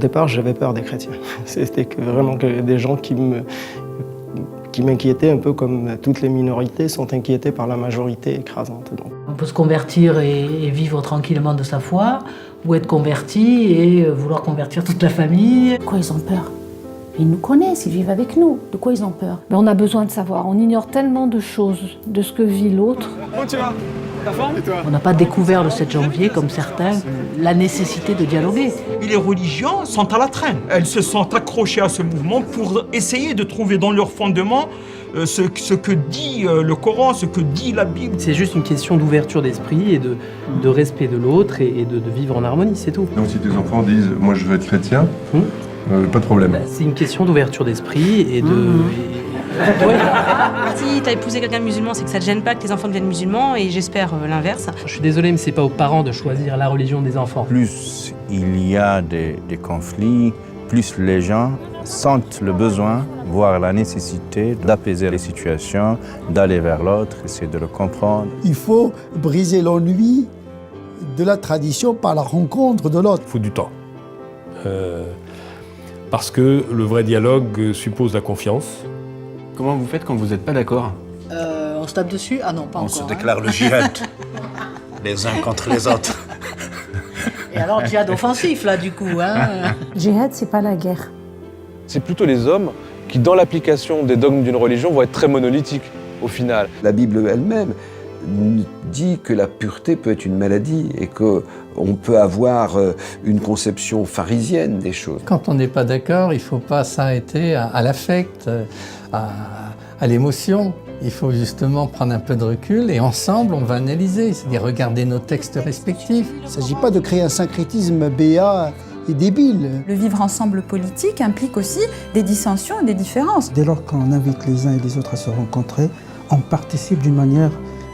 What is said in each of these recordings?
départ, j'avais peur des chrétiens. C'était vraiment des gens qui m'inquiétaient un peu comme toutes les minorités sont inquiétées par la majorité écrasante. Donc. On peut se convertir et vivre tranquillement de sa foi, ou être converti et vouloir convertir toute la famille. De quoi ils ont peur? Ils nous connaissent, ils vivent avec nous. De quoi ils ont peur? On a besoin de savoir. On ignore tellement de choses, de ce que vit l'autre. Comment tu vas? Ta forme? Et toi? On n'a pas découvert le 7 janvier, comme certains, la nécessité de dialoguer. Et les religions sont à la traîne. Elles se sont accrochées à ce mouvement pour essayer de trouver dans leur fondement ce que dit le Coran, ce que dit la Bible. C'est juste une question d'ouverture d'esprit et de respect de l'autre et de vivre en harmonie, c'est tout. Donc si tes enfants disent « moi je veux être chrétien », pas de problème. C'est une question d'ouverture d'esprit et de... Si t'as épousé quelqu'un de musulman, c'est que ça te gêne pas que tes enfants deviennent musulmans, et j'espère l'inverse. Je suis désolé, mais c'est pas aux parents de choisir la religion des enfants. Plus il y a des conflits, plus les gens sentent le besoin, voire la nécessité d'apaiser les situations, d'aller vers l'autre, essayer de le comprendre. Il faut briser l'ennui de la tradition par la rencontre de l'autre. Il faut du temps. Parce que le vrai dialogue suppose la confiance. Comment vous faites quand vous n'êtes pas d'accord? On se tape dessus? Ah non, pas encore. On se déclare le djihad, les uns contre les autres. Et alors, djihad offensif, là, du coup. Hein. Djihad, c'est pas la guerre. C'est plutôt les hommes qui, dans l'application des dogmes d'une religion, vont être très monolithiques, au final. La Bible elle-même dit que la pureté peut être une maladie et qu'on peut avoir une conception pharisienne des choses. Quand on n'est pas d'accord, il ne faut pas s'arrêter à l'affect, à l'émotion. Il faut justement prendre un peu de recul et ensemble, on va analyser, c'est-à-dire regarder nos textes respectifs. Il ne s'agit pas de créer un syncrétisme béat et débile. Le vivre ensemble politique implique aussi des dissensions et des différences. Dès lors qu'on invite les uns et les autres à se rencontrer, on participe d'une manière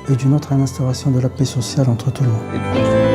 et d'une autre à l'instauration de la paix sociale entre tout le monde.